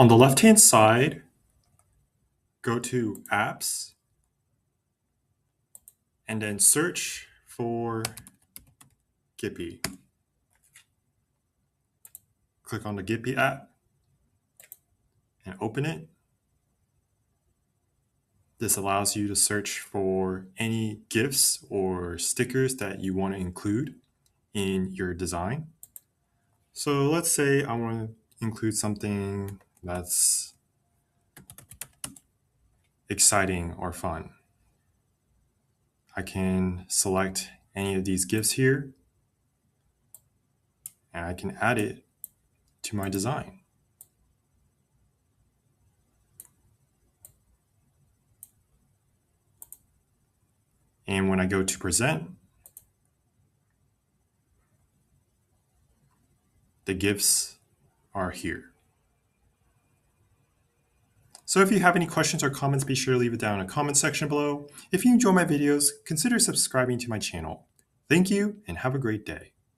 On the left-hand side, go to Apps, and then search for GIPHY. Click on the GIPHY app and open it. This allows you to search for any GIFs or stickers that you want to include in your design. So let's say I want to include something that's exciting or fun. I can select any of these GIFs here, and I can add it to my design. And when I go to present, the GIFs are here. So if you have any questions or comments, be sure to leave it down in the comment section below. If you enjoy my videos, consider subscribing to my channel. Thank you and have a great day.